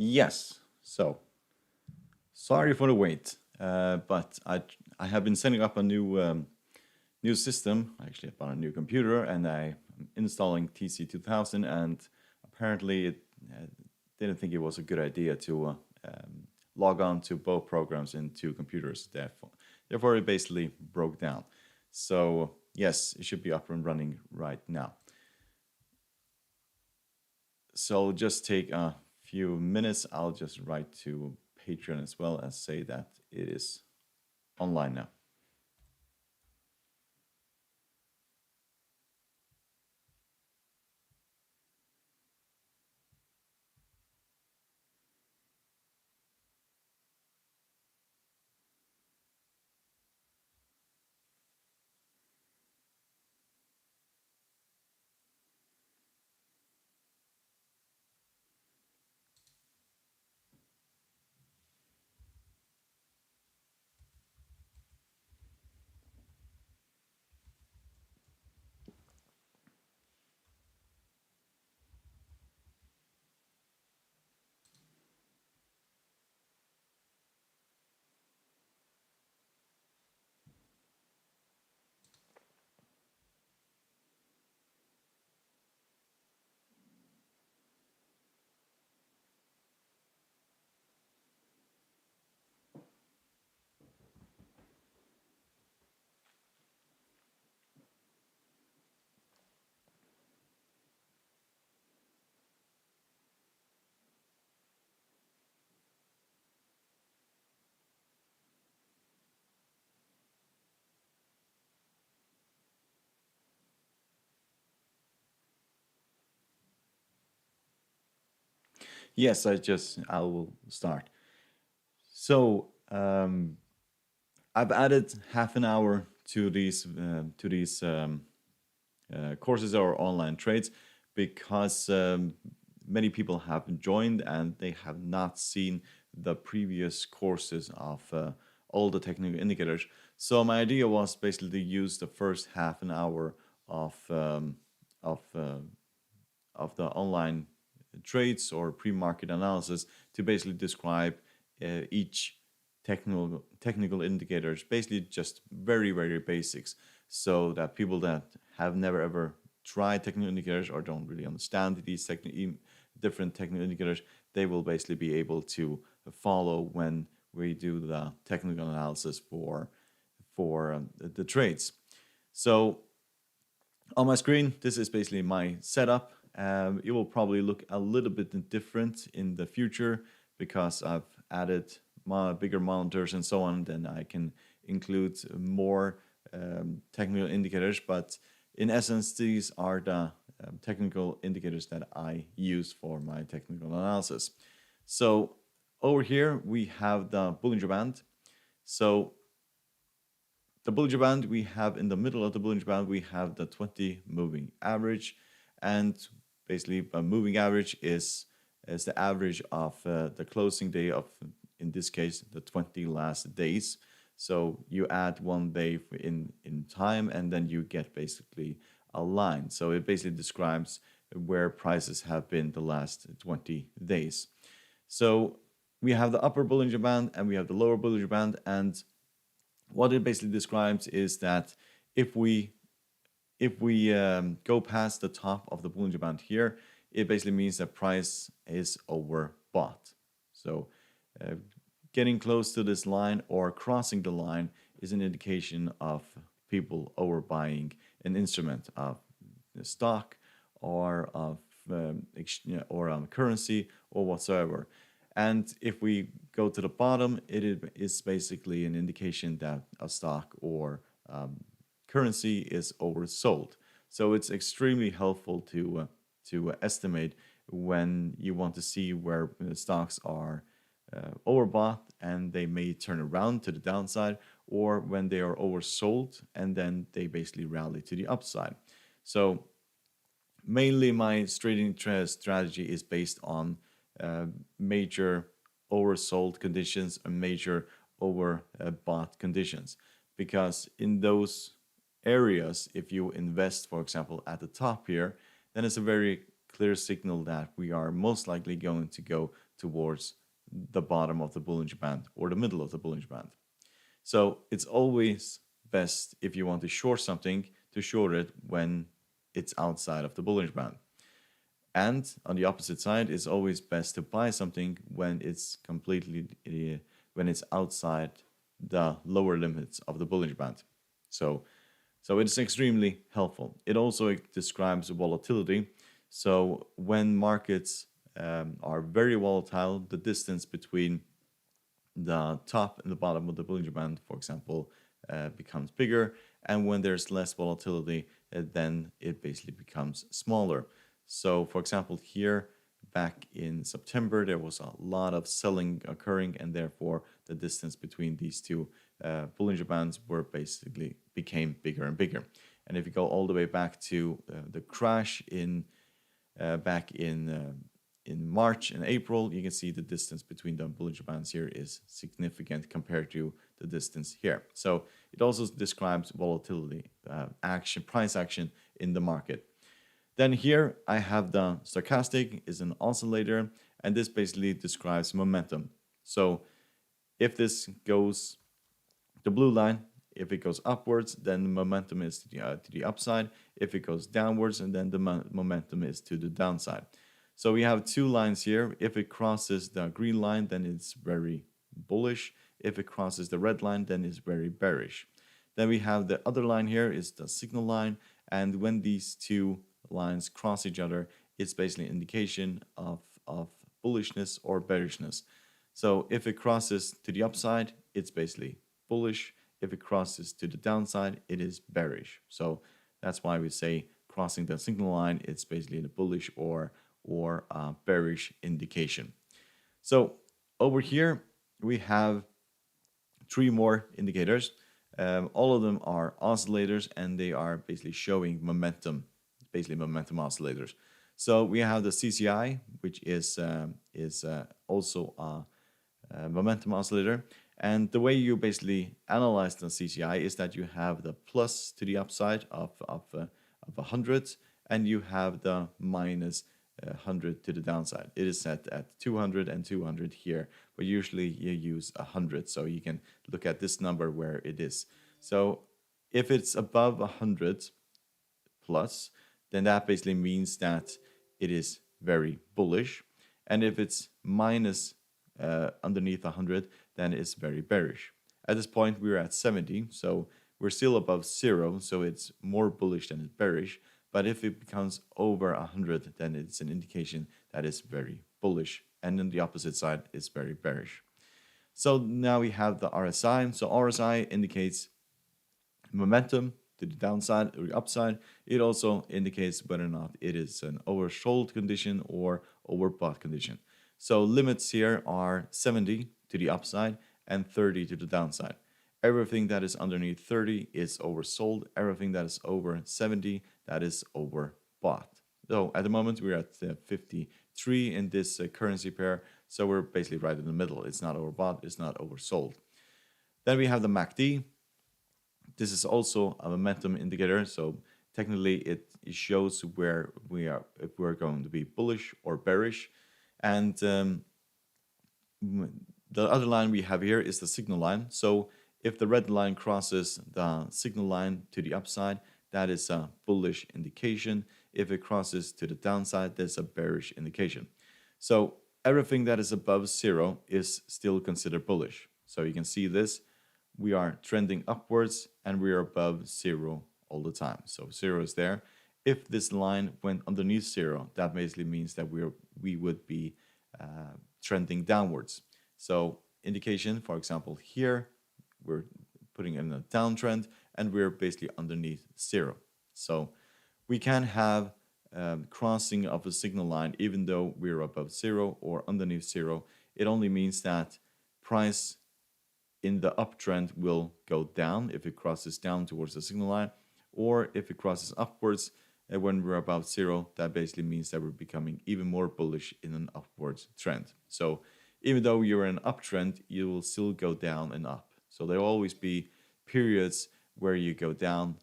Yes, so sorry for the wait, but I have been setting up a new system. I actually bought a new computer and I'm installing TC2000, and apparently it didn't think it was a good idea to log on to both programs in two computers. Therefore, it basically broke down. So yes, it should be up and running right now. So just take a few minutes. I'll just write to Patreon as well as say that it is online now. Yes, I will start. So I've added half an hour to these courses or online trades because many people have joined and they have not seen the previous courses of all the technical indicators. So my idea was basically to use the first half an hour of um, of uh, of the online trades or pre-market analysis to basically describe each technical indicators, basically just very basics, so that people that have never ever tried technical indicators or don't really understand these different technical indicators, they will basically be able to follow when we do the technical analysis for the trades. So on my screen, this is basically my setup. It will probably look a little bit different in the future because I've added bigger monitors and so on. Then I can include more technical indicators. But in essence, these are the technical indicators that I use for my technical analysis. So over here, we have the Bollinger Band. So the Bollinger Band, we have in the middle of the Bollinger Band, we have the 20 moving average. And basically, a moving average is the average of the closing day of, in this case, the 20 last days. So you add one day in time, and then you get basically a line. So it basically describes where prices have been the last 20 days. So we have the upper Bollinger Band and we have the lower Bollinger Band, and what it basically describes is that if we go past the top of the Bollinger Band here, it basically means that price is overbought. So getting close to this line or crossing the line is an indication of people overbuying an instrument of the stock or of currency or whatsoever. And if we go to the bottom, it is basically an indication that a stock or currency is oversold. So it's extremely helpful to estimate when you want to see where stocks are overbought and they may turn around to the downside, or when they are oversold and then they basically rally to the upside. So mainly my trading strategy is based on major oversold conditions and major overbought conditions, because in those areas, if you invest, for example, at the top here, then it's a very clear signal that we are most likely going to go towards the bottom of the Bollinger Band or the middle of the Bollinger Band. So it's always best, if you want to short something, to short it when it's outside of the Bollinger Band. And on the opposite side, it's always best to buy something when it's when it's outside the lower limits of the Bollinger Band. So it's extremely helpful. It also describes volatility. So when markets are very volatile, the distance between the top and the bottom of the Bollinger Band, for example, becomes bigger. And when there's less volatility, then it basically becomes smaller. So, for example, here back in September, there was a lot of selling occurring, and therefore the distance between these two Bollinger Bands became bigger and bigger. And if you go all the way back to the crash back in March and April, you can see the distance between the Bollinger Bands here is significant compared to the distance here. So it also describes volatility, price action in the market. Then here I have the stochastic is an oscillator, and this basically describes momentum. So if this goes, the blue line, if it goes upwards, then the momentum is to the upside. If it goes downwards, and then the momentum is to the downside. So we have two lines here. If it crosses the green line, then it's very bullish. If it crosses the red line, then it's very bearish. Then we have the other line here is the signal line, and when these two lines cross each other, it's basically an indication of bullishness or bearishness. So if it crosses to the upside, it's basically bullish. If it crosses to the downside, it is bearish. So that's why we say crossing the signal line, it's basically a bullish or bearish indication. So over here we have three more indicators. All of them are oscillators, and they are basically showing momentum, basically momentum oscillators. So we have the CCI, which is also a momentum oscillator. And the way you basically analyze the CCI is that you have the plus to the upside of 100, and you have the minus 100 to the downside. It is set at 200 and 200 here, but usually you use 100. So you can look at this number where it is. So if it's above 100 plus, then that basically means that it is very bullish. And if it's minus underneath 100, then it's very bearish. At this point, we're at 70, so we're still above 0, so it's more bullish than it's bearish. But if it becomes over 100, then it's an indication that it's very bullish. And then the opposite side is very bearish. So now we have the RSI. So RSI indicates momentum to the downside or the upside. It also indicates whether or not it is an oversold condition or overbought condition. So limits here are 70 to the upside and 30 to the downside. Everything that is underneath 30 is oversold. Everything that is over 70, that is overbought. So at the moment, we're at 53 in this currency pair. So we're basically right in the middle. It's not overbought. It's not oversold. Then we have the MACD. This is also a momentum indicator. So technically, it shows where we are, if we're going to be bullish or bearish. And the other line we have here is the signal line. So if the red line crosses the signal line to the upside, that is a bullish indication. If it crosses to the downside, that's a bearish indication. So everything that is above 0 is still considered bullish. So you can see this. We are trending upwards and we are above 0 all the time. So 0 is there. If this line went underneath 0, that basically means that we would be trending downwards. So indication, for example, here, we're putting in a downtrend and we're basically underneath 0. So we can have crossing of a signal line even though we're above 0 or underneath 0. It only means that price in the uptrend will go down if it crosses down towards the signal line, or if it crosses upwards when we're above 0, that basically means that we're becoming even more bullish in an upwards trend. So even though you're in an uptrend, you will still go down and up. So there will always be periods where you go down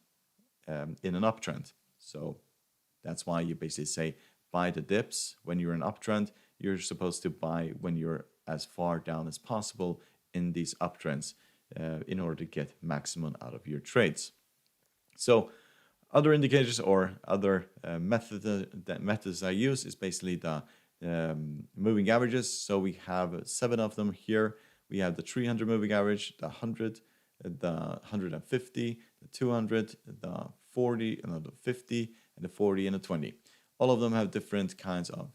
in an uptrend. So that's why you basically say buy the dips when you're in an uptrend. you're supposed to buy when you're as far down as possible in these uptrends in order to get maximum out of your trades. So other indicators or other methods I use is basically the moving averages. So we have 7 of them here. We have the 300 moving average, the 100, the 150, the 200, the 40, and the 50, and the 40 and the 20. All of them have different kinds of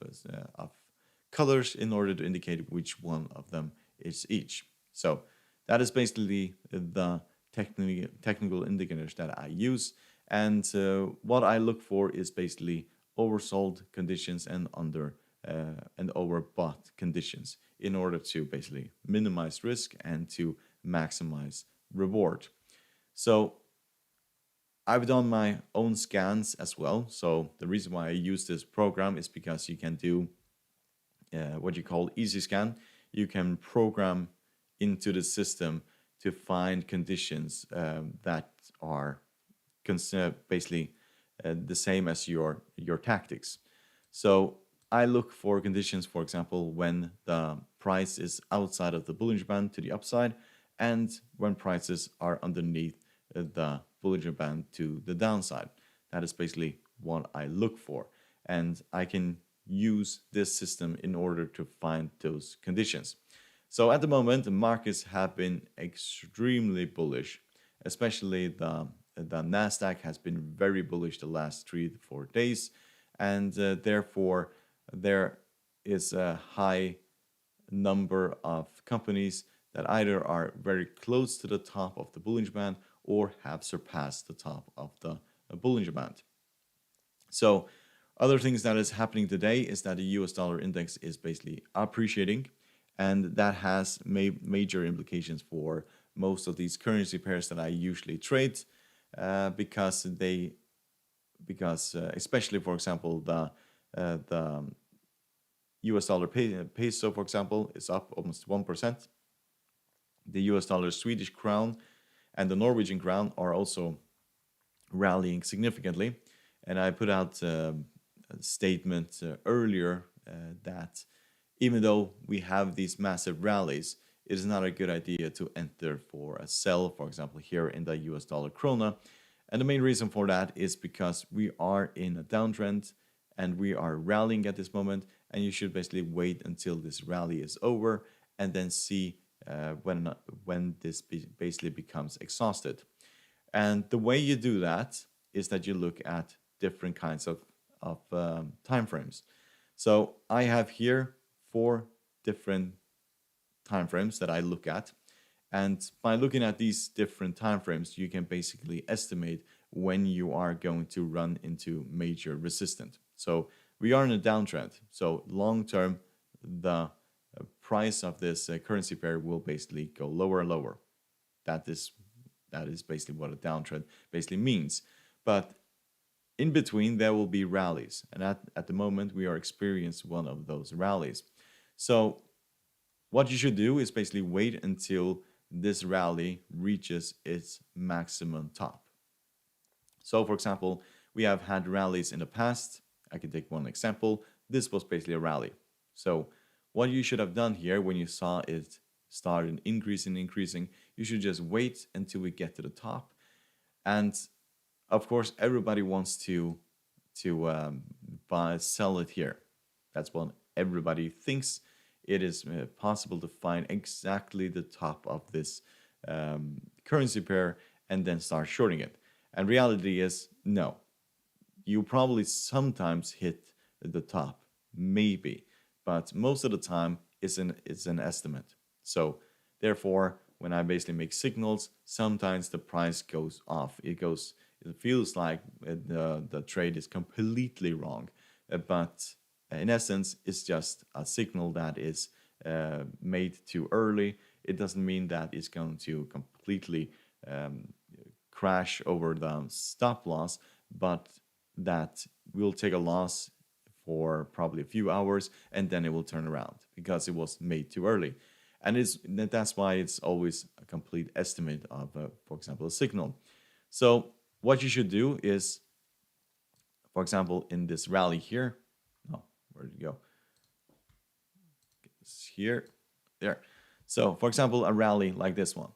colors in order to indicate which one of them is each. So that is basically the technical indicators that I use. And what I look for is basically oversold conditions and overbought conditions in order to basically minimize risk and to maximize reward. So I've done my own scans as well. So the reason why I use this program is because you can do what you call easy scan. You can program into the system to find conditions that are basically the same as your tactics. So I look for conditions, for example, when the price is outside of the Bollinger Band to the upside, and when prices are underneath the Bollinger Band to the downside. That is basically what I look for, and I can use this system in order to find those conditions. So at the moment, the markets have been extremely bullish, especially the Nasdaq has been very bullish the last 3 to 4 days, and therefore there is a high number of companies that either are very close to the top of the Bollinger Band or have surpassed the top of the Bollinger Band. So other things that is happening today is that the US dollar index is basically appreciating, and that has major implications for most of these currency pairs that I usually trade, because especially, for example, the US dollar peso, for example, is up almost 1%. The US dollar Swedish crown and the Norwegian crown are also rallying significantly. And I put out a statement earlier that even though we have these massive rallies, it is not a good idea to enter for a sell, for example, here in the US dollar krona. And the main reason for that is because we are in a downtrend and we are rallying at this moment, and you should basically wait until this rally is over and then see when this basically becomes exhausted. And the way you do that is that you look at different kinds of time frames. So I have here 4 different time frames that I look at, and by looking at these different time frames, you can basically estimate when you are going to run into major resistance. So we are in a downtrend. So long term, the price of this currency pair will basically go lower and lower. That is basically what a downtrend basically means. But in between, there will be rallies, and at the moment, we are experiencing one of those rallies. So what you should do is basically wait until this rally reaches its maximum top. So, for example, we have had rallies in the past. I can take one example. This was basically a rally. So what you should have done here when you saw it start increasing, you should just wait until we get to the top. And of course, everybody wants to sell it here. That's what everybody thinks. It is possible to find exactly the top of this currency pair and then start shorting it. And reality is no. You probably sometimes hit the top, maybe, but most of the time it's an estimate. So therefore, when I basically make signals, sometimes the price goes off. It feels like the trade is completely wrong, but in essence, it's just a signal that is made too early. It doesn't mean that it's going to completely crash over the stop loss, but that we'll take a loss for probably a few hours and then it will turn around because it was made too early. And that's why it's always a complete estimate of, for example, a signal. So what you should do is, for example, in this rally here, where did it go? here, there. So for example, a rally like this one,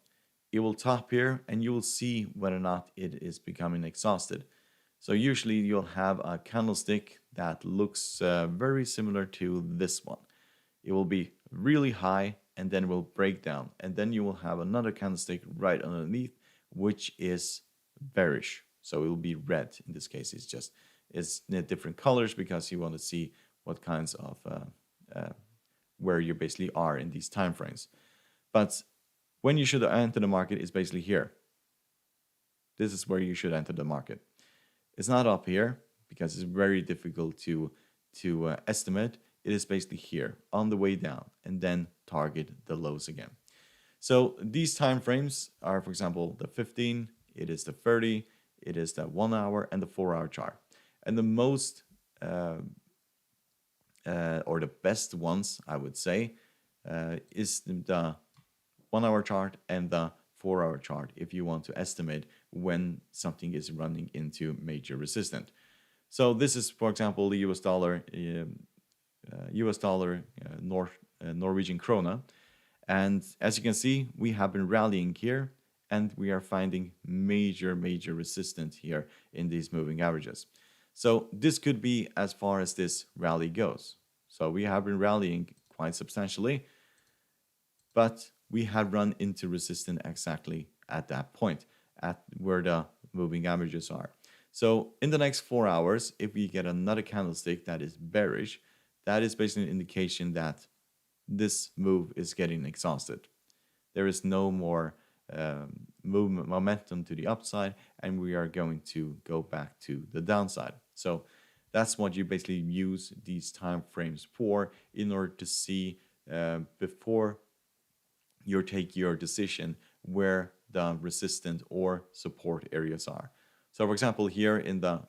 it will top here and you will see whether or not it is becoming exhausted. So usually you'll have a candlestick that looks very similar to this one. It will be really high and then will break down. And then you will have another candlestick right underneath, which is bearish. So it will be red. In this case, it's different colors because you want to see what kinds of where you basically are in these time frames. But when you should enter the market is basically here. This is where you should enter the market. It's not up here because it's very difficult to estimate. It is basically here on the way down and then target the lows again. So these time frames are, for example, the 15, it is the 30, it is the 1 hour and the 4 hour chart. And the most or the best ones, I would say, is the 1 hour chart and the 4 hour chart if you want to estimate when something is running into major resistance. So this is, for example, the US dollar, Norwegian krona. And as you can see, we have been rallying here and we are finding major resistance here in these moving averages. So this could be as far as this rally goes. So we have been rallying quite substantially, but we have run into resistance exactly at that point, at where the moving averages are. So in the next 4 hours, if we get another candlestick that is bearish, that is basically an indication that this move is getting exhausted. There is no more movement momentum to the upside, and we are going to go back to the downside. So that's what you basically use these time frames for in order to see before you take your decision where the resistance or support areas are. So for example, here in the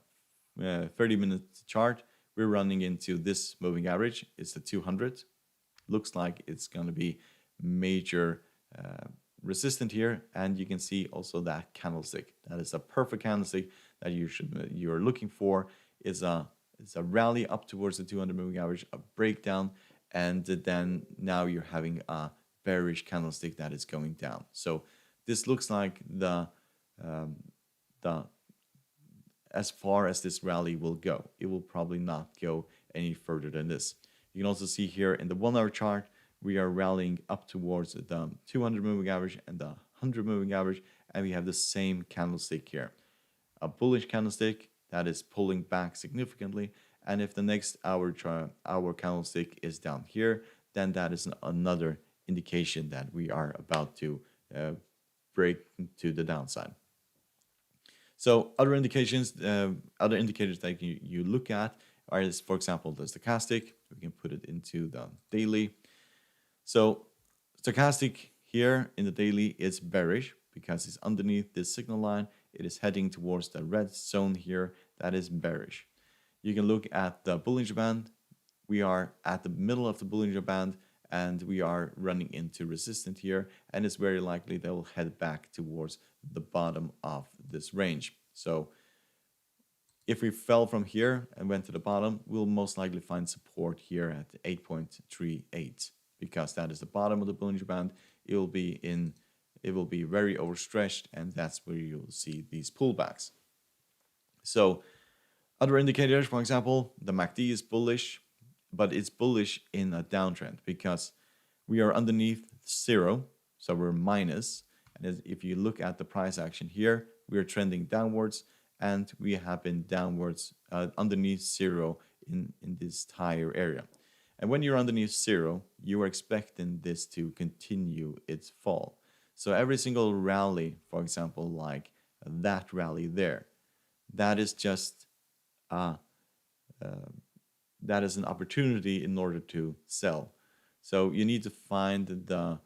30-minute chart, we're running into this moving average. It's the 200. Looks like it's going to be major resistant here, and you can see also that candlestick. That is a perfect candlestick that you're looking for. It's a rally up towards the 200 moving average, a breakdown, and then now you're having a bearish candlestick that is going down. So this looks like the as far as this rally will go. It will probably not go any further than this. You can also see here in the 1 hour chart, we are rallying up towards the 200 moving average and the 100 moving average, and we have the same candlestick here. A bullish candlestick that is pulling back significantly, and if the next hour candlestick is down here, then that is another indication that we are about to break to the downside. So other indications, other indicators that you look at are, for example, the stochastic. We can put it into the daily. So stochastic here in the daily is bearish because it's underneath this signal line. It is heading towards the red zone here. That is bearish. You can look at the Bollinger Band. We are at the middle of the Bollinger Band and we are running into resistance here, and it's very likely they will head back towards the bottom of this range. So if we fell from here and went to the bottom, we'll most likely find support here at 8.38 because that is the bottom of the Bollinger Band. It will be very overstretched, and that's where you'll see these pullbacks. So other indicators, for example, the MACD is bullish, but it's bullish in a downtrend because we are underneath 0, so we're minus. And if you look at the price action here, we are trending downwards, and we have been downwards underneath 0 in this entire area. And when you're underneath 0, you are expecting this to continue its fall. So every single rally, for example, like that rally there, that is just that is an opportunity in order to sell. So you need to find the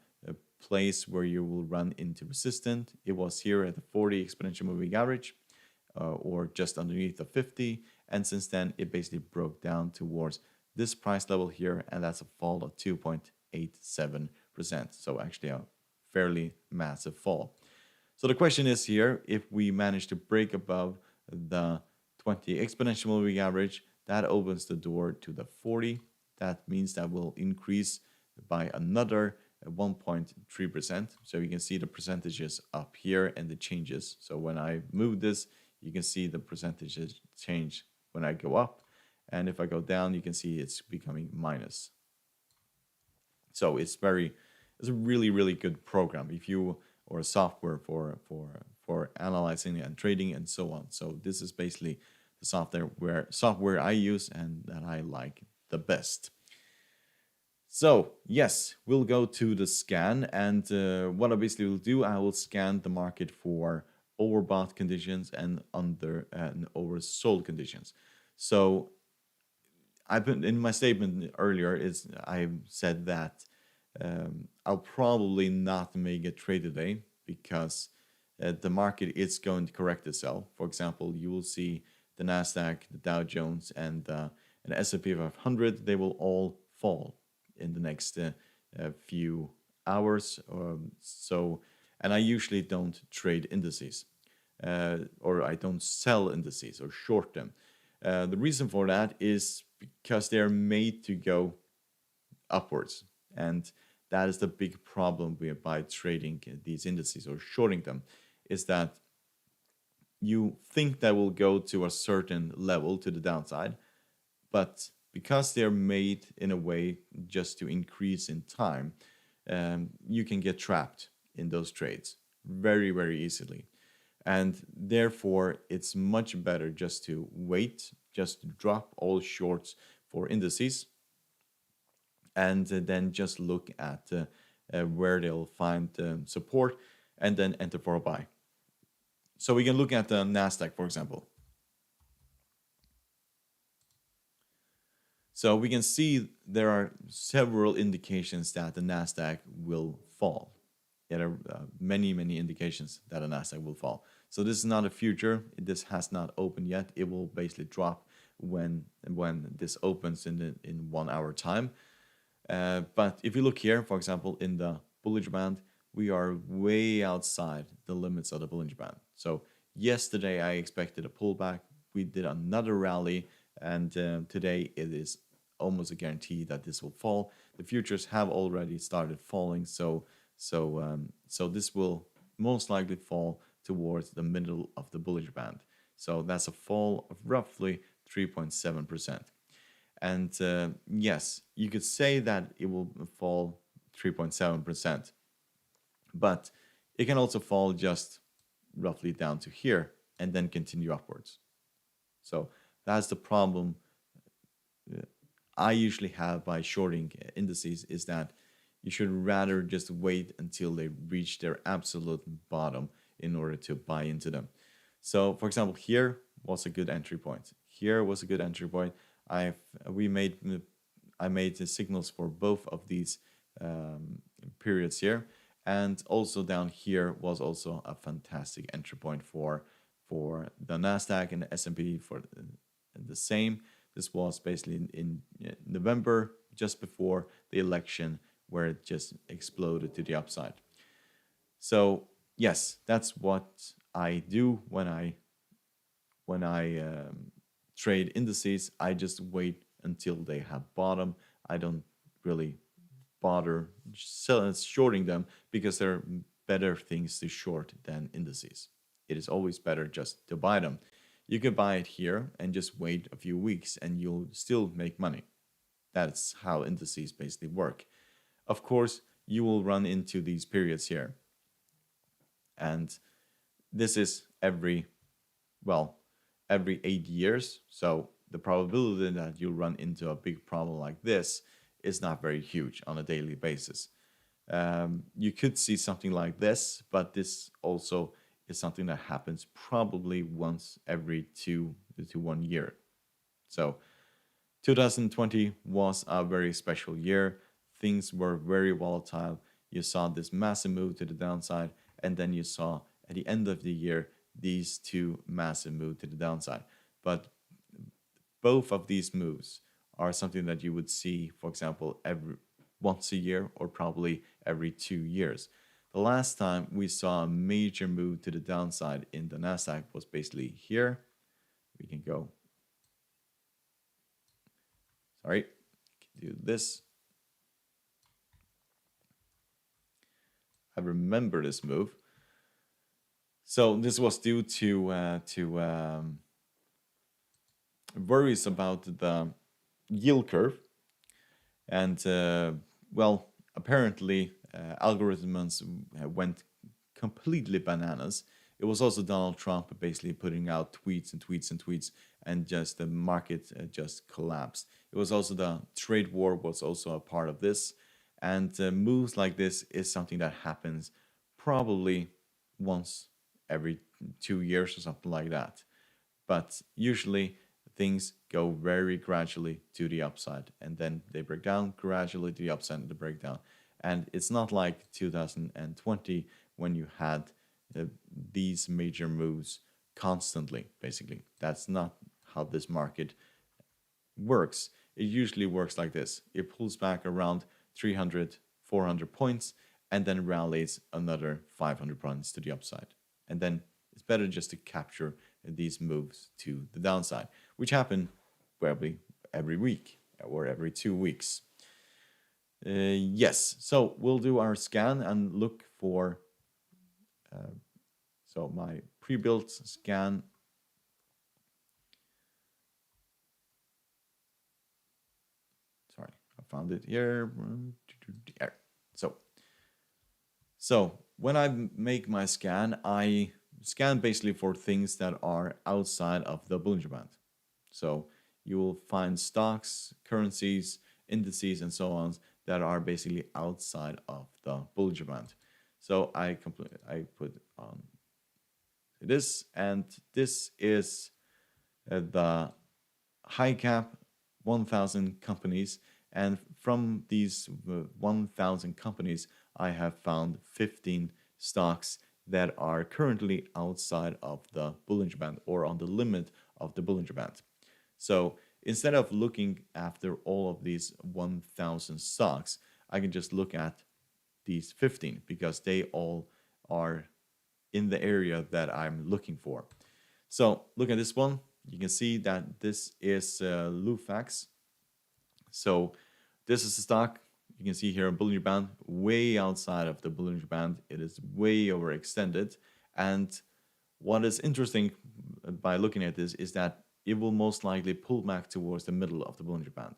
place where you will run into resistance. It was here at the 40 exponential moving average, or just underneath the 50, and since then it basically broke down towards this price level here, and that's a fall of 2.87%. So actually a fairly massive fall. So the question is here, if we manage to break above the 20 exponential moving average, that opens the door to the 40. That means that will increase by another 1.3%. So you can see the percentages up here and the changes. So when I move this, you can see the percentages change when I go up. And if I go down, you can see it's becoming minus. So it's a really, really good program if you, or a software for analyzing and trading and so on. So this is basically the software I use and that I like the best. So yes, we'll go to the scan, and what I basically will do, I will scan the market for overbought conditions and oversold conditions. So I've been in my statement earlier is I said that I'll probably not make a trade today because the market is going to correct itself. For example, you will see the Nasdaq, the Dow Jones, and S&P 500. They will all fall in the next few hours. And I usually don't trade indices, or I don't sell indices or short them. The reason for that is because they're made to go upwards, and that is the big problem by trading these indices or shorting them, is that you think that will go to a certain level to the downside, but because they're made in a way just to increase in time, you can get trapped in those trades very, very easily. And therefore, it's much better just to wait, just drop all shorts for indices, and then just look at where they'll find support and then enter for a buy. So we can look at the Nasdaq, for example. So we can see there are several indications that the Nasdaq will fall. There are many, many indications that the Nasdaq will fall. So this is not a future. This has not opened yet. It will basically drop when this opens in 1 hour time. But if you look here, for example, in the Bollinger Band, we are way outside the limits of the Bollinger Band. So yesterday I expected a pullback. We did another rally, and today it is almost a guarantee that this will fall. The futures have already started falling, so this will most likely fall towards the middle of the Bollinger Band. So that's a fall of roughly 3.7%. And yes, you could say that it will fall 3.7%, but it can also fall just roughly down to here and then continue upwards. So that's the problem I usually have by shorting indices, is that you should rather just wait until they reach their absolute bottom in order to buy into them. So for example, here was a good entry point. Here was a good entry point. I made the signals for both of these periods here, and also down here was also a fantastic entry point for the Nasdaq and the S&P for the same. This was basically in November, just before the election, where it just exploded to the upside. So yes, that's what I do when I trade indices. I just wait until they have bottom. I don't really bother shorting them because there are better things to short than indices. It is always better just to buy them. You can buy it here and just wait a few weeks and you'll still make money. That's how indices basically work. Of course, you will run into these periods here. And this is every 8 years. So the probability that you run into a big problem like this is not very huge on a daily basis. You could see something like this, but this also is something that happens probably once every 2 to 1 year. So 2020 was a very special year. Things were very volatile. You saw this massive move to the downside, and then you saw at the end of the year these two massive moves to the downside. But both of these moves are something that you would see, for example, once a year or probably every 2 years. The last time we saw a major move to the downside in the Nasdaq was basically here. We can go. Sorry, do this. I remember this move. So this was due to worries about the yield curve, and well, apparently algorithms went completely bananas. It was also Donald Trump basically putting out tweets and tweets and tweets, and just the market just collapsed. It was also the trade war was also a part of this, and moves like this is something that happens probably once every 2 years or something like that. But usually things go very gradually to the upside, and then they break down gradually to the upside and the breakdown. And it's not like 2020 when you had these major moves constantly. Basically, that's not how this market works. It usually works like this: it pulls back around 300, 400 points, and then rallies another 500 points to the upside. And then it's better just to capture these moves to the downside, which happen probably every week or every 2 weeks. Yes, so we'll do our scan and look for so my pre-built scan. Sorry, I found it here. So when I make my scan, I scan basically for things that are outside of the Bollinger Band. So you will find stocks, currencies, indices, and so on that are basically outside of the Bollinger Band. So I put on this, and this is the high cap 1,000 companies, and from these 1,000 companies I have found 15 stocks that are currently outside of the Bollinger Band or on the limit of the Bollinger Band. So instead of looking after all of these 1,000 stocks, I can just look at these 15 because they all are in the area that I'm looking for. So look at this one. You can see that this is Lufax. So this is a stock. You can see here a Bollinger Band way outside of the Bollinger Band. It is way overextended. And what is interesting by looking at this is that it will most likely pull back towards the middle of the Bollinger Band.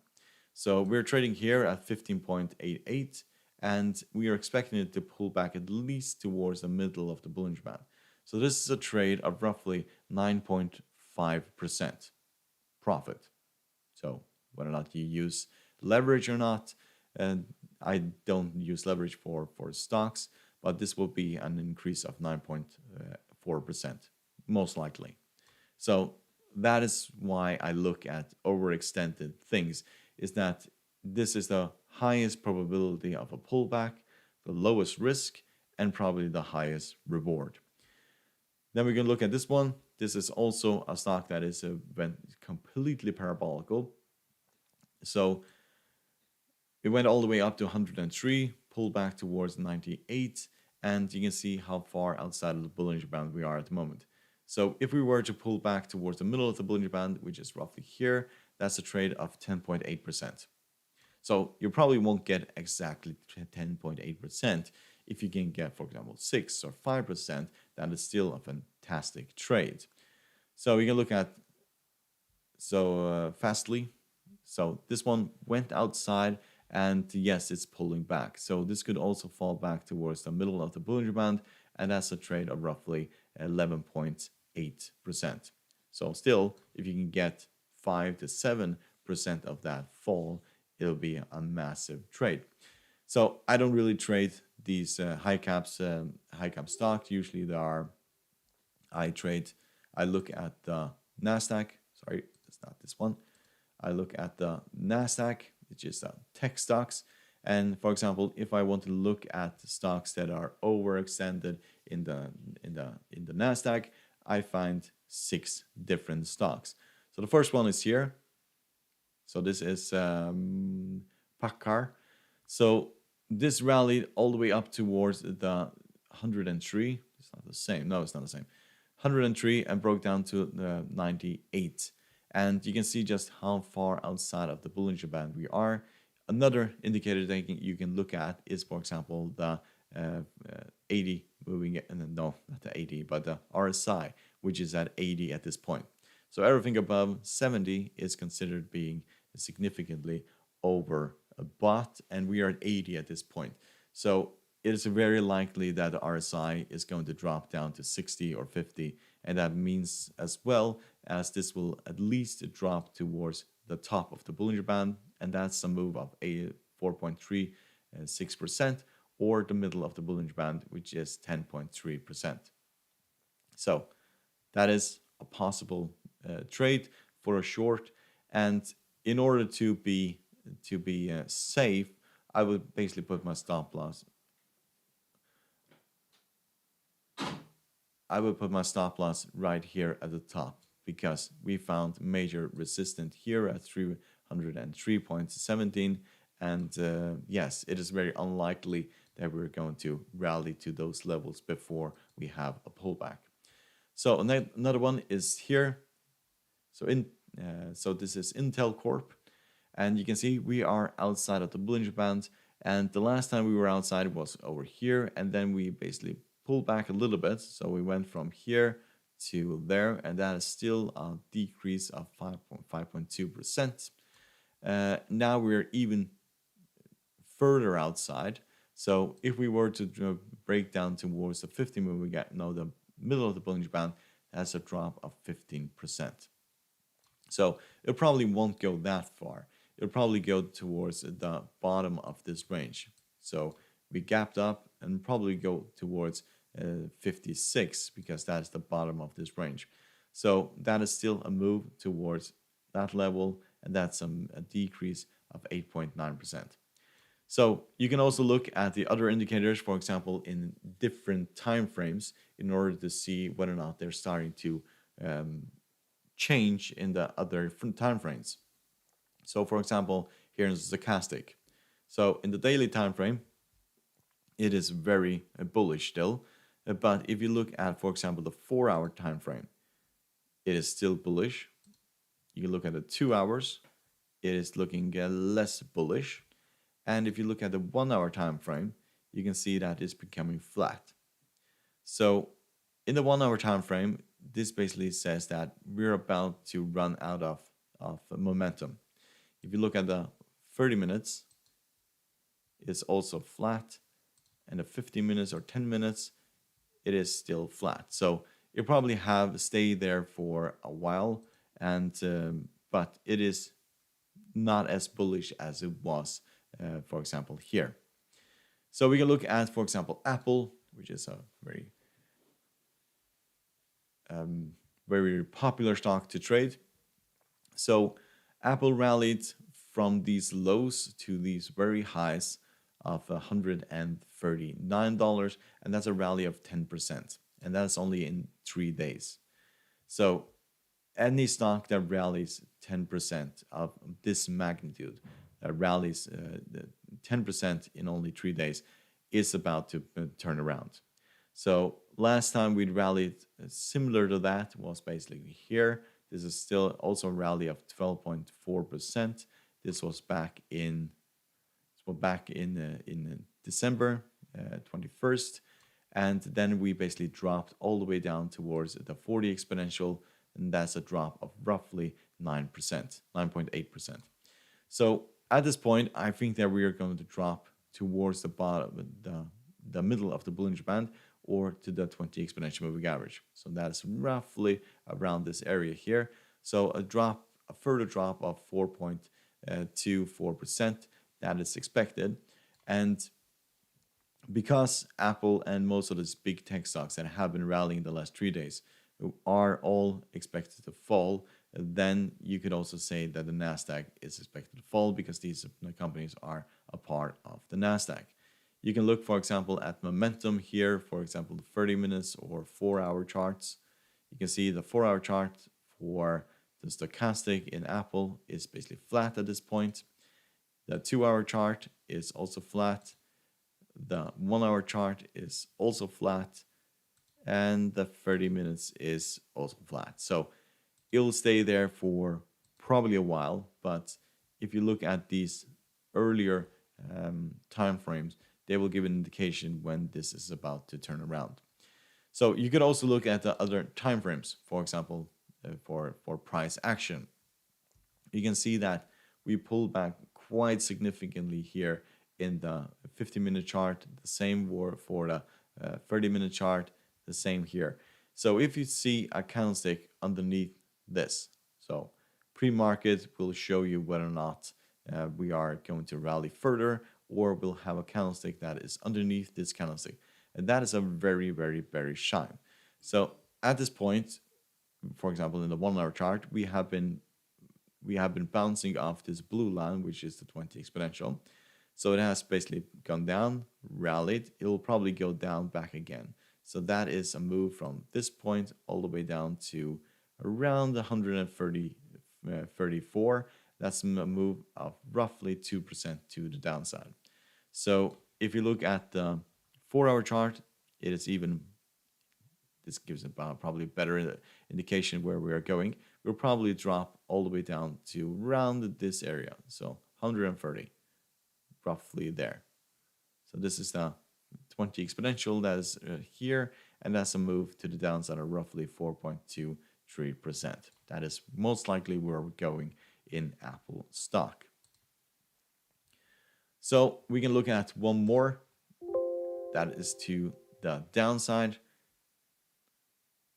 So we're trading here at 15.88, and we are expecting it to pull back at least towards the middle of the Bollinger Band. So this is a trade of roughly 9.5% profit. So whether or not you use leverage or not, I don't use leverage for stocks, but this will be an increase of 9.4%, most likely. So that is why I look at overextended things, is that this is the highest probability of a pullback, the lowest risk, and probably the highest reward. Then we can look at this one. This is also a stock that is went completely parabolical. So it went all the way up to 103, pulled back towards 98, and you can see how far outside of the Bollinger Band we are at the moment. So if we were to pull back towards the middle of the Bollinger Band, which is roughly here, that's a trade of 10.8%. So you probably won't get exactly 10.8%. If you can get, for example, 6 or 5%, that is still a fantastic trade. So we can look at Fastly. So this one went outside, and yes, it's pulling back. So this could also fall back towards the middle of the Bollinger Band, and that's a trade of roughly 11.8%. So still, if you can get 5 to 7% of that fall, it'll be a massive trade. So I don't really trade these high cap stocks. Usually there are, I look at the NASDAQ. Sorry, that's not this one. I look at the NASDAQ, which is tech stocks. And for example, if I want to look at the stocks that are overextended in the NASDAQ, I find 6 different stocks. So the first one is here. So this is Packard. So this rallied all the way up towards the 103. It's not the same. No, it's not the same. 103 and broke down to the 98. And you can see just how far outside of the Bollinger Band we are. Another indicator that you can look at is, for example, the 80 moving, no, not the 80, but the RSI, which is at 80 at this point. So everything above 70 is considered being significantly overbought, and we are at 80 at this point. So it is very likely that the RSI is going to drop down to 60 or 50, and that means as well as this will at least drop towards the top of the Bollinger Band, and that's a move of 4.36%, or the middle of the Bollinger Band, which is 10.3%. So that is a possible trade for a short, and in order to be safe, I would basically put my stop loss. I would put my stop loss right here at the top, because we found major resistance here at 303.17, and yes, it is very unlikely that we're going to rally to those levels before we have a pullback. So another one is here. So this is Intel Corp, and you can see we are outside of the Bollinger Band, and the last time we were outside was over here, and then we basically pulled back a little bit. So we went from here to there, and that is still a decrease of 5.2%. Now we're even further outside. So if we were to break down towards the 50 moving the middle of the Bollinger Band, that's a drop of 15%. So it probably won't go that far. It'll probably go towards the bottom of this range. So we gapped up and probably go towards 56, because that is the bottom of this range. So that is still a move towards that level, and that's a decrease of 8.9%. So you can also look at the other indicators, for example, in different time frames, in order to see whether or not they're starting to change in the other time frames. So for example, here in Stochastic. So in the daily time frame, it is very bullish still. But if you look at, for example, the 4-hour time frame, it is still bullish. You can look at the 2 hours, it is looking less bullish. And if you look at the 1-hour time frame, you can see that it's becoming flat. So in the 1-hour time frame, this basically says that we're about to run out of momentum. If you look at the 30 minutes, it's also flat, and the 15 minutes or 10 minutes, it is still flat. So you probably have stayed there for a while, and but it is not as bullish as it was, for example, here. So we can look at, for example, Apple, which is a very popular stock to trade. So Apple rallied from these lows to these very highs of $139, and that's a rally of 10%, and that's only in 3 days. So any stock that rallies 10% of this magnitude, that rallies 10% in only 3 days, is about to turn around. So last time we rallied similar to that was basically here. This is still also a rally of 12.4%. This was back in December 21st, and then we basically dropped all the way down towards the 40 exponential, and that's a drop of roughly 9.8%. So at this point, I think that we are going to drop towards the bottom, the middle of the Bollinger Band, or to the 20 exponential moving average. So that's roughly around this area here. So a further drop of 4.24%, that is expected. And because Apple and most of these big tech stocks that have been rallying the last 3 days are all expected to fall, then you could also say that the Nasdaq is expected to fall, because these companies are a part of the Nasdaq. You can look, for example, at momentum here, for example, the 30 minutes or 4-hour charts. You can see the 4-hour chart for the Stochastic in Apple is basically flat at this point. The 2-hour chart is also flat. The 1-hour chart is also flat. And the 30 minutes is also flat. So it will stay there for probably a while. But if you look at these earlier time frames, they will give an indication when this is about to turn around. So you could also look at the other time frames, for example, for price action. You can see that we pulled back quite significantly here in the 50-minute chart, the same for the 30-minute chart, the same here. So if you see a candlestick underneath this, so pre-market will show you whether or not we are going to rally further, or we'll have a candlestick that is underneath this candlestick. And that is a very, very, very shine. So at this point, for example, in the 1 hour chart, we have been bouncing off this blue line, which is the 20 exponential. So it has basically gone down, rallied. It will probably go down back again. So that is a move from this point all the way down to around 134. That's a move of roughly 2% to the downside. So if you look at the 4 hour chart, it is even, this gives about probably a better indication where we are going. We'll probably drop all the way down to around this area. So 130, roughly there. So this is the 20 exponential that is here, and that's a move to the downside of roughly 4.23%. That is most likely where we're going in Apple stock. So we can look at one more. That is to the downside.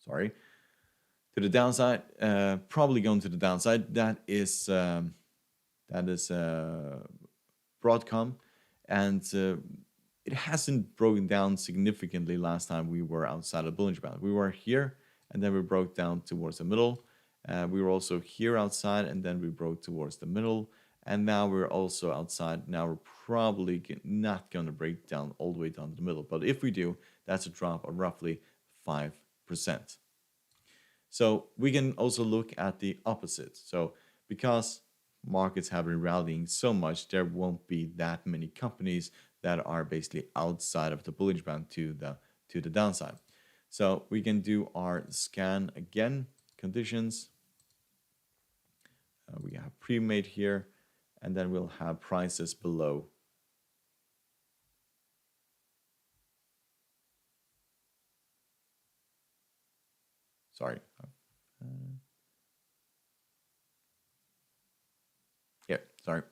Sorry. To the downside, probably going to the downside. That is Broadcom, and it hasn't broken down significantly last time we were outside of Bollinger Band. We were here, and then we broke down towards the middle. We were also here outside, and then we broke towards the middle. And now we're also outside. Now we're probably not going to break down all the way down to the middle. But if we do, that's a drop of roughly 5%. So we can also look at the opposite. So because markets have been rallying so much, there won't be that many companies that are basically outside of the Bollinger Band to the downside. So we can do our scan again, conditions. We have pre-made here, and then we'll have prices below. Sorry. Sorry.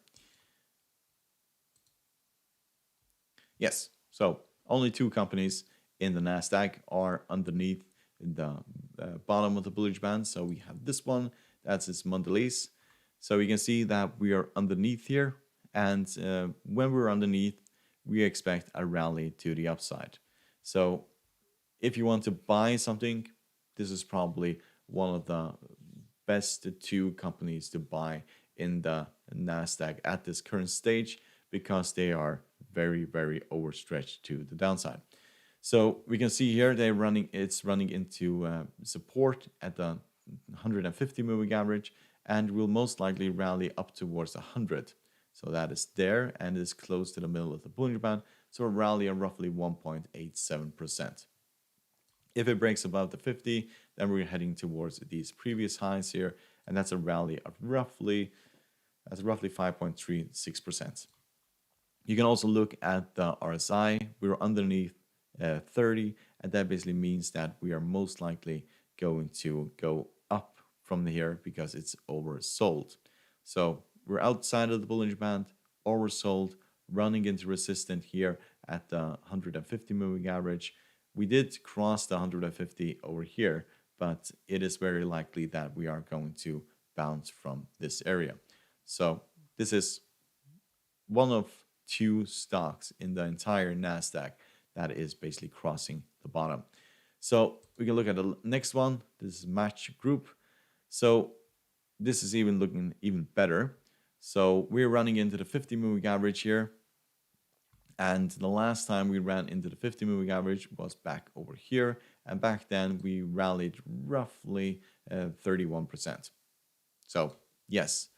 Yes, so only 2 companies in the NASDAQ are underneath the bottom of the Bollinger Band. So we have this one, that's this Mondelez. So you can see that we are underneath here, and when we're underneath, we expect a rally to the upside. So if you want to buy something, this is probably one of the best 2 companies to buy in the NASDAQ at this current stage, because they are very, very overstretched to the downside. So we can see here it's running into support at the 150 moving average, and will most likely rally up towards 100. So that is there, and is close to the middle of the Bollinger Band. So a rally of roughly 1.87%. If it breaks above the 50, then we're heading towards these previous highs here, and that's a rally of roughly 5.36%. You can also look at the RSI. We're underneath 30, and that basically means that we are most likely going to go up from here because it's oversold. So we're outside of the Bollinger Band, oversold, running into resistance here at the 150 moving average. We did cross the 150 over here, but it is very likely that we are going to bounce from this area. So this is one of 2 stocks in the entire NASDAQ that is basically crossing the bottom. So we can look at the next one. This is Match Group. So this is even looking even better. So we're running into the 50 moving average here. And the last time we ran into the 50 moving average was back over here. And back then we rallied roughly 31%. So yes,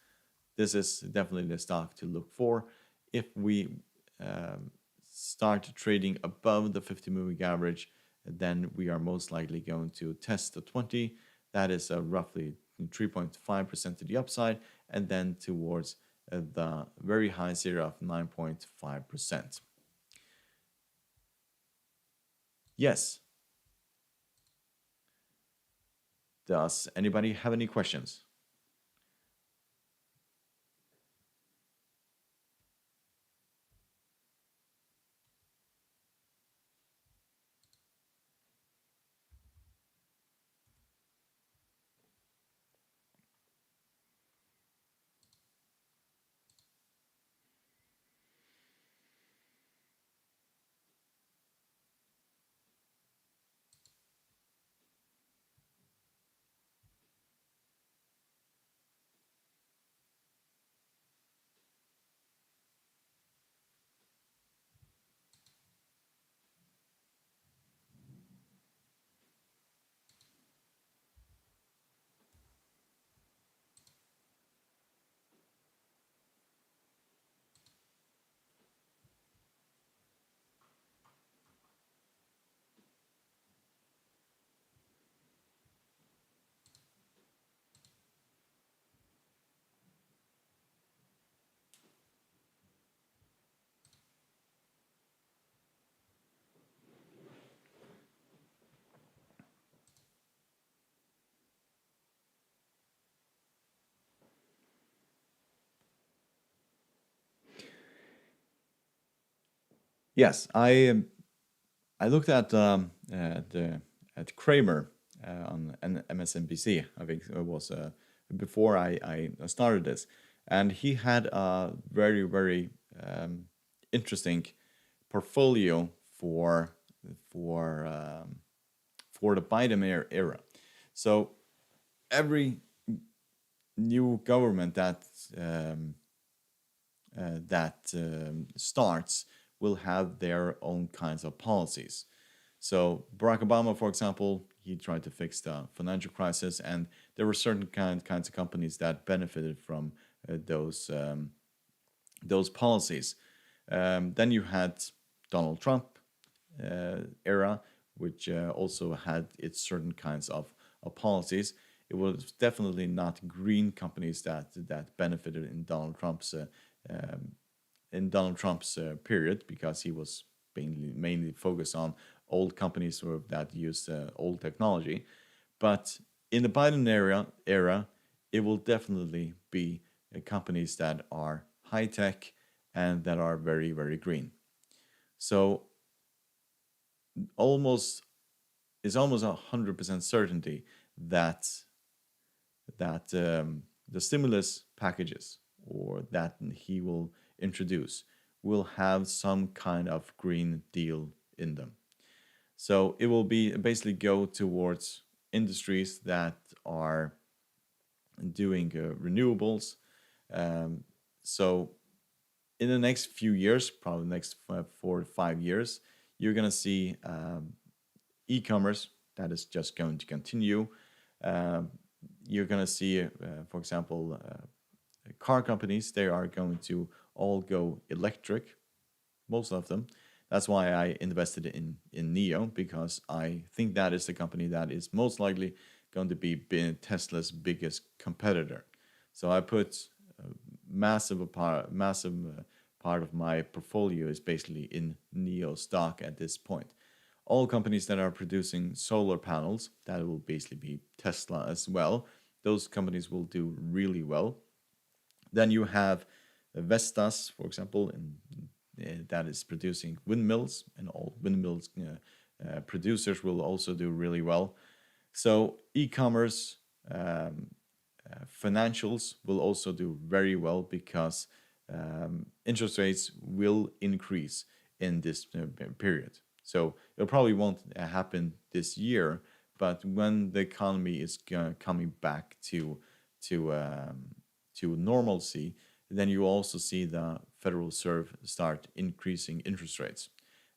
this is definitely the stock to look for. If we start trading above the 50 moving average, then we are most likely going to test the 20. That is roughly 3.5% to the upside, and then towards the very high area of 9.5%. Yes. Does anybody have any questions? Yes, I looked at Kramer on MSNBC. I think it was before I started this, and he had a very interesting portfolio for um, for the Biden era. So every new government um, that starts will have their own kinds of policies. So Barack Obama, for example, he tried to fix the financial crisis, and there were certain kinds of companies that benefited from those policies. Then you had Donald Trump era, which also had its certain kinds of policies. It was definitely not green companies that benefited um, in Donald Trump's period, because he was mainly focused on old companies that use old technology. But in the Biden era, it will definitely be companies that are high tech and that are very green. So almost it's almost 100% certainty that the stimulus packages or that he will introduce will have some kind of green deal in them. So it will be basically go towards industries that are doing renewables. Um, so in the next few years, probably the next 4 to 5 years, you're gonna see e-commerce that is just going to continue. Um, you're gonna see, for example, car companies. They are going to all go electric, most of them. That's why I invested in Neo, because I think that is the company that is most likely going to be Tesla's biggest competitor. So I put massive part of my portfolio is basically in Neo stock at this point. All companies that are producing solar panels, that will basically be Tesla as well. Those companies will do really well. Then you have Vestas, for example, and that is producing windmills, and all windmills producers will also do really well. So e-commerce, financials will also do very well, because interest rates will increase in this period. So it probably won't happen this year, but when the economy is coming back to um, to normalcy, then you also see the Federal Reserve start increasing interest rates,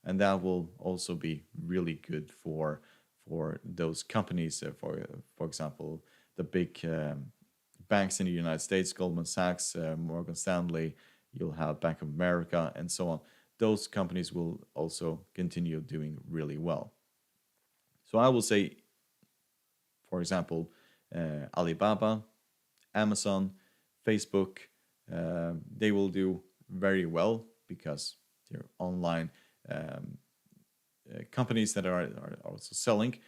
and that will also be really good for those companies. For example, the big banks in the United States, Goldman Sachs, Morgan Stanley, you'll have Bank of America, and so on. Those companies will also continue doing really well. So I will say, for example, Alibaba, Amazon, Facebook, they will do very well because they're online um, companies that are also selling.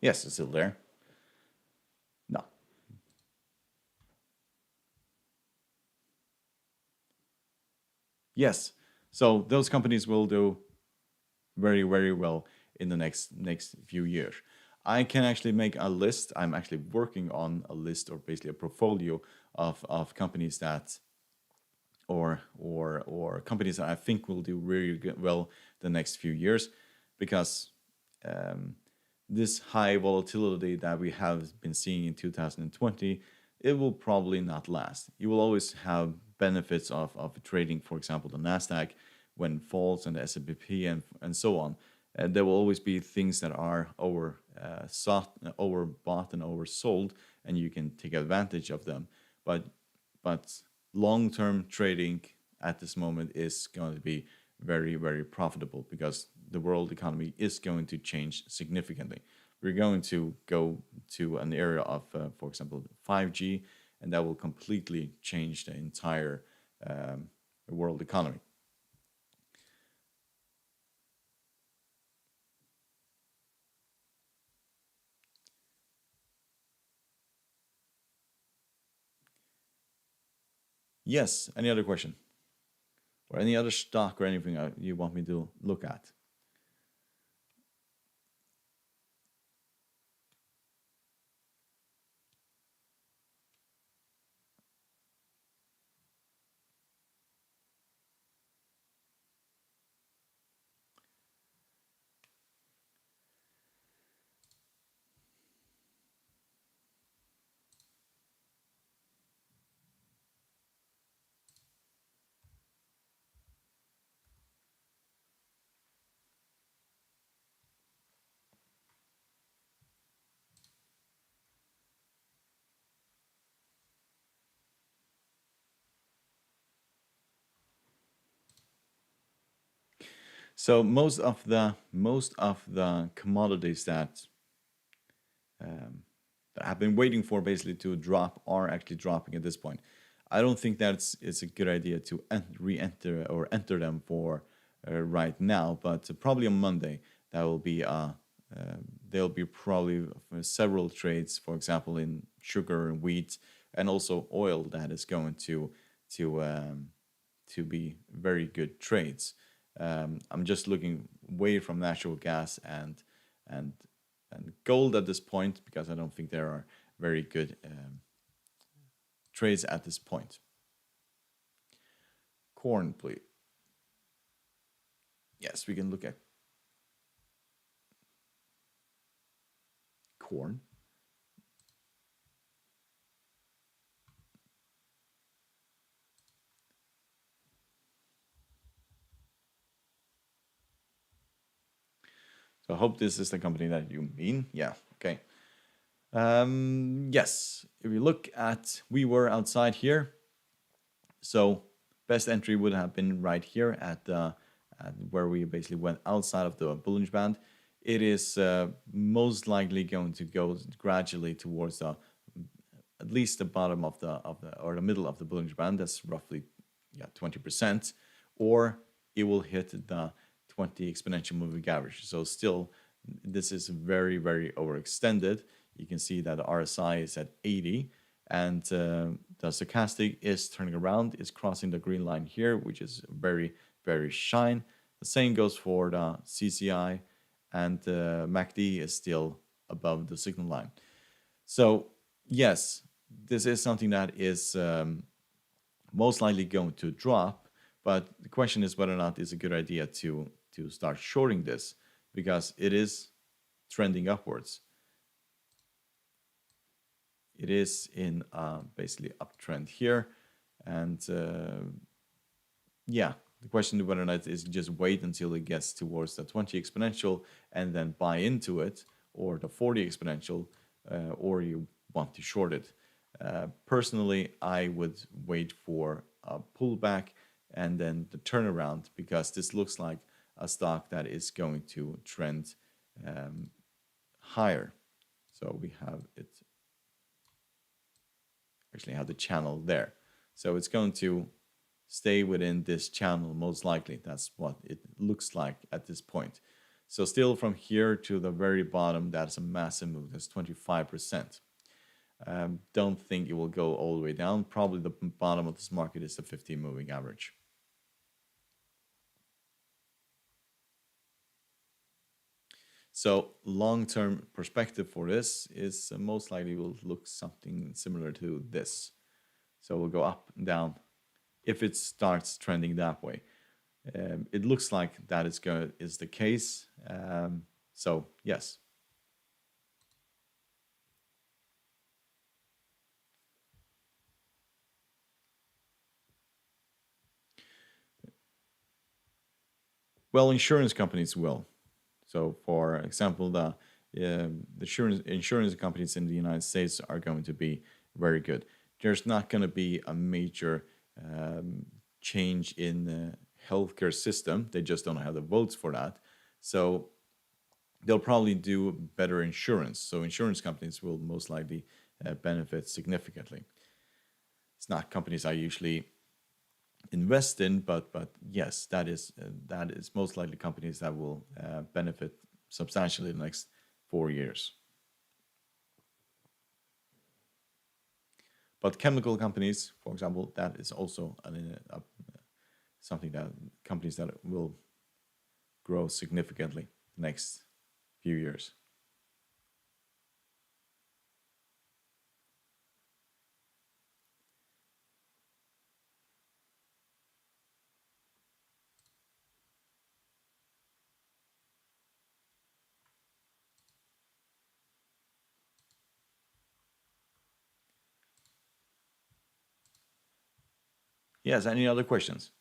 Yes, it's still there. No. Yes. So those companies will do very, very well in the next few years. I can actually make a list. I'm actually working on a list, or basically a portfolio of companies that or companies that I think will do really well the next few years, because this high volatility that we have been seeing in 2020, it will probably not last. You will always have benefits of trading, for example, the Nasdaq when it falls, and the S&P and so on. And there will always be things that are overbought and oversold, and you can take advantage of them. But long-term trading at this moment is going to be very, very profitable, because the world economy is going to change significantly. We're going to go to an era of, for example, 5G, and that will completely change the entire world economy. Yes, any other question? Or any other stock or anything you want me to look at? So most of the commodities that have been waiting for basically to drop are actually dropping at this point. I don't think that it's a good idea to re-enter or enter them for right now, but probably on Monday that will be there'll be probably several trades, for example, in sugar and wheat, and also oil, that is going to to be very good trades. I'm just looking away from natural gas and and gold at this point, because I don't think there are very good trades at this point. Corn, please. Yes, we can look at corn. So I hope this is the company that you mean. Yeah, okay. Yes, if you look at, we were outside here. So best entry would have been right here at where we basically went outside of the Bollinger Band. It is most likely going to go gradually towards at least the bottom of the or the middle of the Bollinger Band. That's roughly 20%, or it will hit the 20 exponential moving average. So still, this is very, very overextended. You can see that the RSI is at 80, and the stochastic is turning around, is crossing the green line here, which is very, very shine. The same goes for the CCI, and MACD is still above the signal line. So yes, this is something that is most likely going to drop, but the question is whether or not it's a good idea to start shorting this, because it is trending upwards. It is in basically uptrend here, and yeah, the question is whether or not is just wait until it gets towards the 20 exponential and then buy into it, or the 40 exponential, or you want to short it. Personally, I would wait for a pullback and then the turnaround, because this looks like a stock that is going to trend higher. So we have it actually have the channel there. So it's going to stay within this channel most likely. That's what it looks like at this point. So still from here to the very bottom, that's a massive move. That's 25%. Don't think it will go all the way down. Probably the bottom of this market is the 50 moving average. So long-term perspective for this is most likely will look something similar to this. So we'll go up and down if it starts trending that way. It looks like that is the case. So yes. Well, insurance companies will. So, for example, the insurance companies in the United States are going to be very good. There's not going to be a major change in the healthcare system. They just don't have the votes for that. So they'll probably do better insurance. So insurance companies will most likely benefit significantly. It's not companies I usually invest in, but yes, that is most likely companies that will benefit substantially in the next 4 years. But chemical companies, for example, that is also something that companies that will grow significantly next few years. Yes, any other questions?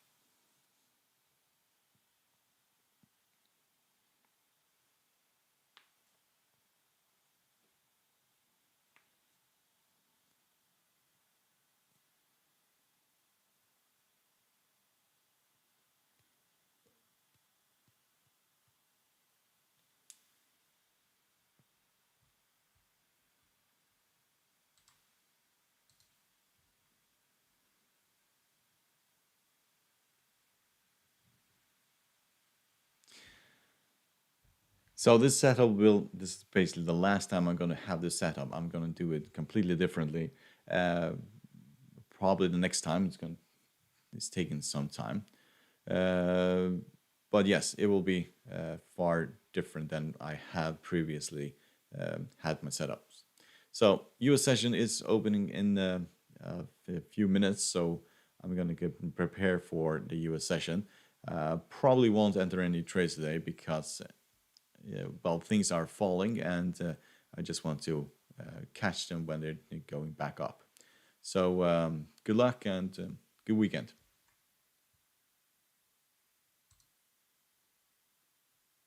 So this this is basically the last time I'm going to have this setup. I'm going to do it completely differently. Probably the next time it's taking some time. But yes, it will be far different than I have previously had my setups. So US session is opening in a few minutes, so I'm going to get prepared for the US session. Probably won't enter any trades today because well, things are falling, and I just want to catch them when they're going back up. So good luck and good weekend.